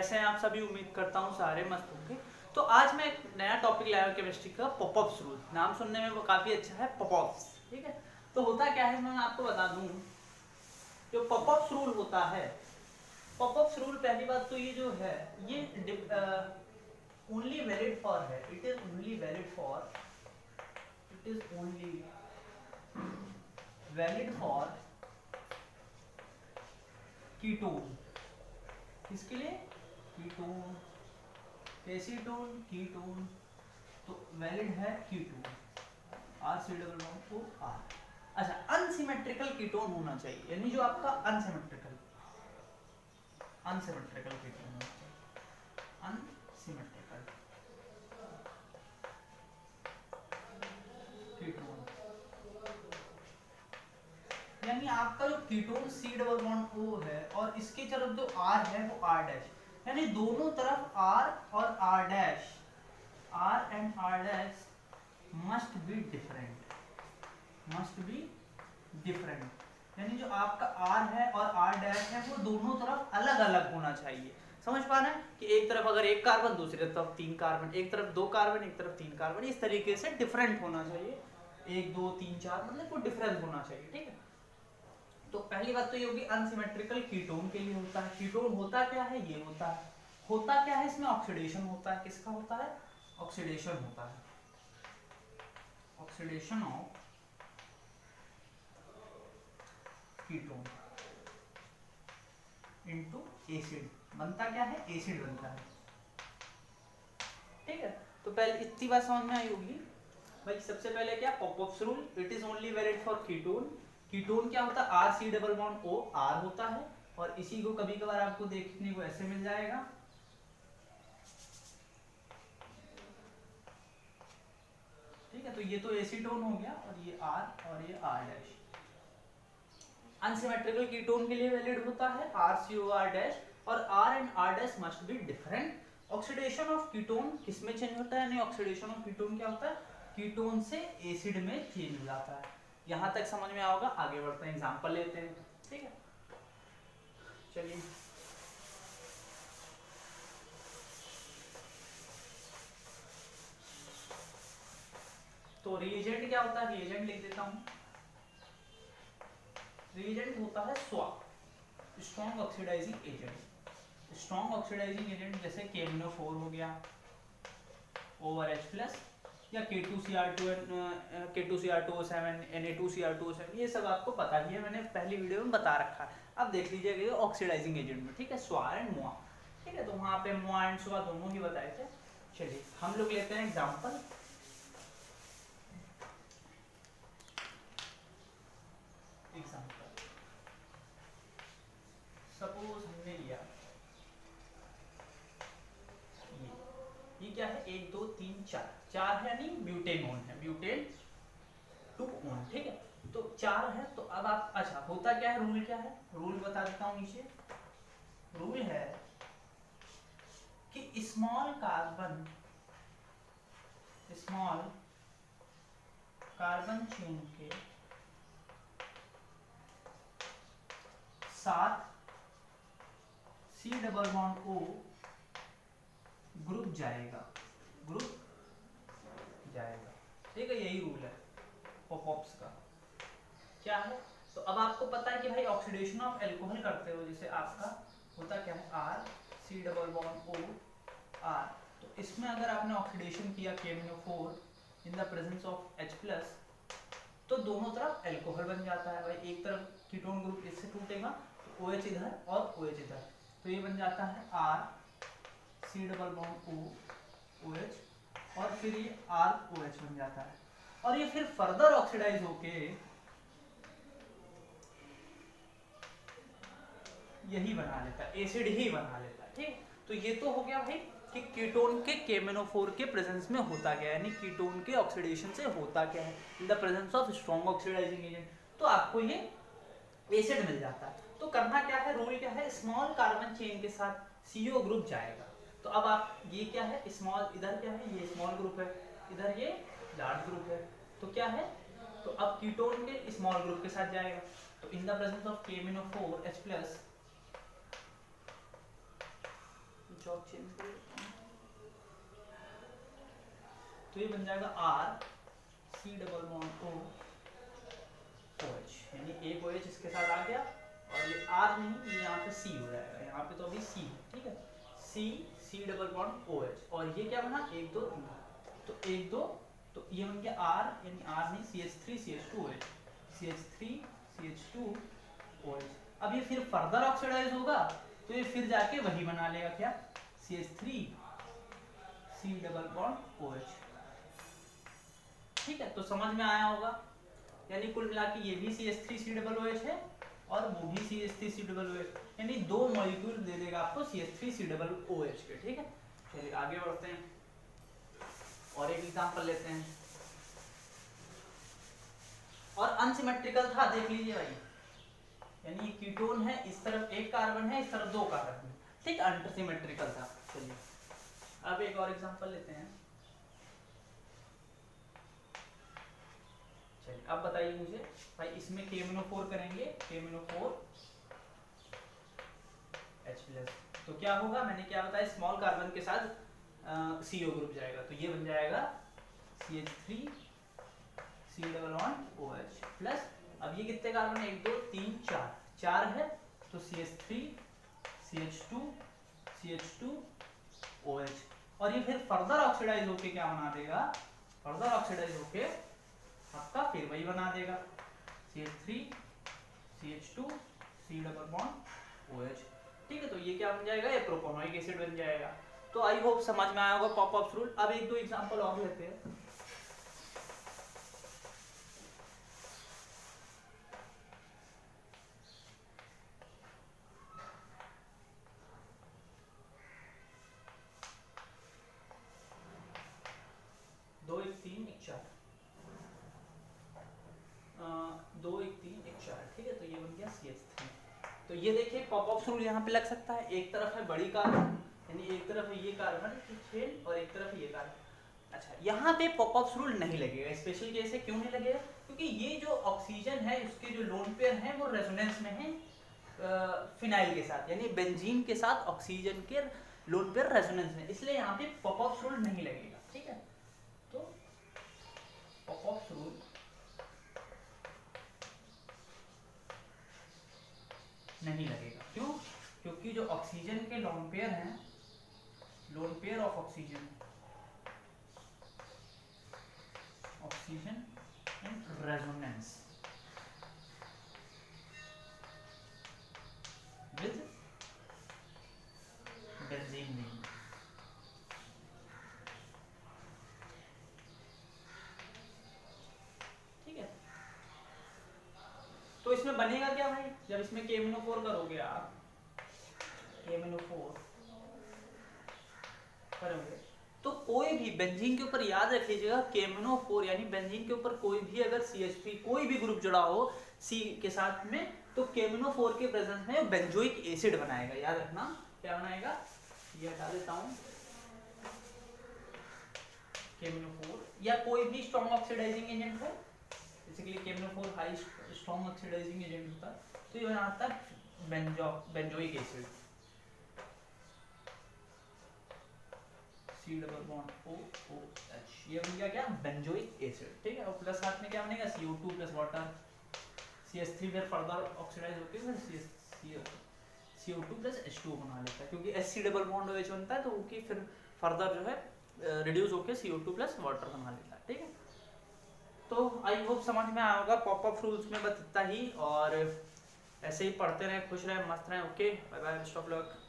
कैसे हैं आप सभी? उम्मीद करता हूँ सारे मस्त होंगे। तो आज मैं एक नया टॉपिक लाया हूँ केमिस्ट्री का, पॉपअप्स रूल। नाम सुनने में वो काफी अच्छा है, पॉपअप्स। ठीक है, तो होता क्या है मैं आपको बता दूं। जो पॉपअप्स रूल होता है, पॉपअप्स रूल पहली बात तो ये जो है ये ओनली वैलिड फॉर है, it is only valid for ketone. किसके लिए? Ketone, acetone, ketone. तो वैलिड है कीटोन, RC+O4। अच्छा, अनसिमेट्रिकल कीटोन होना चाहिए, यानी जो आपका अनसिमेट्रिकल कीटोन होना चाहिए, अनसिमेट्रिकल कीटोन। यानी आपका जो कीटोन C+O है और इसकी तरफ जो R है वो R', यानी दोनों तरफ R और R and R' must be different. यानी जो आपका R है और R' है वो दोनों तरफ अलग अलग होना चाहिए। समझ पा रहे हैं कि एक तरफ अगर एक कार्बन, दूसरी तरफ 3 कार्बन, एक तरफ 2 कार्बन, एक तरफ 3 कार्बन, इस तरीके से डिफरेंट होना चाहिए। 1 2 3 4 मतलब वो डिफरेंट होना चाहिए। ठीक है, तो पहली बात तो ये होगी अनसिमेट्रिकल कीटोन के लिए होता है। कीटोन होता क्या है? ये होता क्या है इसमें? ऑक्सीडेशन होता है। किसका होता है? ऑक्सीडेशन होता है, oxidation of ketone into acid. बनता क्या है? एसिड बनता है। ठीक है, तो पहले इतनी बात समझ में आई होगी भाई। सबसे पहले क्या? Popups rule, it is only valid for ketone. Ketone क्या होता है? RC+O R होता है, और इसी को कभी कभार आपको देखने को ऐसे मिल जाएगा। ठीक है, तो ये तो एसीटोन हो गया, और ये R और ये R'। अनसिमेट्रिकल कीटोन के लिए वैलिड होता है RCOR' और R and R' must be different. Oxidation of ketone किसमें चेंज होता है? नहीं, ऑक्सीडेशन ऑफ कीटोन क्या होता है? कीटोन से एसिड में चेंज हो जाता है। यहां तक समझ में आओगा। आगे बढ़ते हैं, एग्जांपल लेते हैं। ठीक है, चलिए। तो रिएजेंट क्या होता है? रिएजेंट लिख देता हूं। रिएजेंट होता है स्वा, strong oxidising agent. Strong oxidising agent जैसे KMnO4 हो गया, ORH+, या K2Cr2O7, Na2Cr2O7, ये सब आपको पता ही है, मैंने पहली वीडियो में बता रखा है। अब देख लीजिएगा ऑक्सीडाइजिंग एजेंट में। ठीक है, स्वा एंड मुआ। ठीक है, तो वहां पे मुआ एंड स्वा दोनों ही बताए थे। चलिए हम लोग लेते हैं एग्जांपल। सपोज हमने लिया ये क्या है? 1 2 3 4 है, नहीं ब्यूटेनोन है, ब्यूटेन 2 ओन। ठीक है, तो 4 है। तो अब आप, अच्छा होता क्या है? रूल क्या है? रूल बता देता हूं नीचे। रूल है कि स्मॉल कार्बन चेन के साथ C+O ग्रुप जाएगा। ठीक है, यही रूल है पॉपअप्स का। क्या है? तो अब आपको पता है कि भाई ऑक्सीडेशन ऑफ एल्कोहल करते हो, जैसे आपका होता क्या है? RC+O R। तो इसमें अगर आपने ऑक्सीडेशन किया KMnO4 in the presence of H+, तो दोनों तरफ एल्कोहल बन जाता है भाई। एक तरफ कीटोन ग्रुप इससे टूटेगा, तो OH इधर और OH इधर, तो ये बन जाता है RC+O OH, और फिर ये ROH बन जाता है। और ये फिर फर्दर ऑक्सीडाइज होके यही बना लेता है, एसिड ही बना लेता है। ठीक, तो ये तो हो गया भाई कि कीटोन के KMnO4 के प्रेजेंस में होता क्या है, यानी कीटोन के ऑक्सीडेशन से होता क्या है in the presence of strong oxidising agent. तो आपको ये एसिड मिल जाता है। तो करना क्या है? रूल क्या है? स्मॉल कार्बन चेन के साथ CO ग्रुप जाएगा। तो अब आप, ये क्या है? स्मॉल, इधर क्या है? ये स्मॉल ग्रुप है, इधर ये लार्ज ग्रुप है। तो क्या है? तो अब कीटोन के स्मॉल ग्रुप के साथ जाएगा। तो इन the presence of KMnO4 H+, Chowk change कर लेते हैं। तो ये बन जाएगा R COOH, यानी एक OH इसके साथ आ गया और ये R नहीं, ये यहाँ पे C हो जाएगा, यहाँ पे तो अभी C है, ठीक है, COH। और ये क्या बना 1 2 3, तो 1 2, तो ये बन गया R, यानी R नहीं CH3CH2OH, CH3CH2OH। अब ये फिर फर्दर ऑक्सीडाइज होगा तो ये फिर जाके वही बना लेगा, क्या CH3COOH। ठीक है, तो समझ में आया होगा। यानी कुल मिला के ये भी CH3COOH है और वो भी CH3COOH, यानी 2 मॉलिक्यूल दे देगा आपको CH3COOH के। ठीक है, चलिए आगे बढ़ते हैं और एक एग्जांपल लेते हैं। और अनसिमेट्रिकल था, देख लीजिए भाई, यानी कीटोन है, इस तरफ एक कार्बन है, इस तरफ 2 कार्बन है, ठीक, अनसिमेट्रिकल था। चलिए अब एक और एग्जांपल लेते हैं। चलिए अब बताइए मुझे भाई, इसमें KMnO4 करेंगे, KMnO4H+, तो क्या होगा, मैंने क्या बताया, स्मॉल कार्बन के साथ CO ग्रुप जाएगा, तो ये बन जाएगा CH3COOH प्लस, अब ये कितने कार्बन है, 1 2 3 4, 4 है, तो CH3CH2OH। और ये फिर फर्दर ऑक्सीडाइज होके क्या बना देगा, फर्दर ऑक्सीडाइज होके आपका फिर वही बना देगा CH3CH2COOH। ठीक है, तो ये क्या बन जाएगा, ये प्रोपोनोइक एसिड बन जाएगा। तो आई होप समझ में आया होगा पॉपअप्स रूल। अब एक दो एग्जांपल और लेते हैं। दो एक तीन एक चार, 2 1 3 1 4, ठीक है, तो ये बन गया CH3। तो ये देखिए पॉपअप्स रूल यहाँ पे लग सकता है, एक तरफ है बड़ी कार्बन, यानी एक तरफ है ये कार्बन की चेन और एक तरफ ये कार्बन। अच्छा, यहाँ पे पॉपअप्स रूल नहीं लगेगा, स्पेशल केस है, क्यों नहीं लगेगा, क्योंकि ये जो ऑक्सीजन है उसके जो लोन पेयर हैं वो रेजोनेंस में है फिनाइल के साथ, यानी बेंजीन के साथ ऑक्सीजन के लोन पेयर रेजोनेंस में, इसलिए यहाँ पे पॉपअप्स रूल नहीं लगेगा। ठीक है, तो पॉपअप्स रूल नहीं लगेगा, क्यों, क्योंकि जो ऑक्सीजन के लोन पेयर हैं, lone pair of oxygen in resonance with benzene नहीं। ठीक है, तो इसमें बनेगा क्या भाई, जब इसमें KMnO4 करोगे आप, KMnO4 करोगे तो कोई भी बेंजीन के ऊपर याद रख लीजिएगा KMnO4, यानी बेंजीन के ऊपर कोई भी अगर CH3 कोई भी ग्रुप जुड़ा हो C के साथ में, तो KMnO4 के प्रेजेंस में बेंजोइक एसिड बनाएगा। याद रखना क्या बनाएगा, ये हटा देता हूं, KMnO4 या कोई भी स्ट्रॉन्ग ऑक्सीडाइजिंग एजेंट हो, basically KMnO4 high strong oxidising agent होता है, तो ये बनाता है बेंजोइक एसिड, C+OOH, ये बन गया क्या, बेंजोइक एसिड। ठीक है, और प्लस साथ में क्या बनेगा, CO2 प्लस वाटर, CH3 फिर फर्दर ऑक्सीडाइज होकर CO2 प्लस H2O बना लेता है, क्योंकि HC+OH बनता है तो वो की फिर फर्दर जो है रिड्यूस होकर CO2 प्लस वाटर बना लेता है। ठीक है, तो आई होप समझ में आया होगा पॉपअप रूल्स में बस इतना ही, और ऐसे ही पढ़ते रहें, खुश रहें, मस्त रहें। Okay, bye bye, best of luck.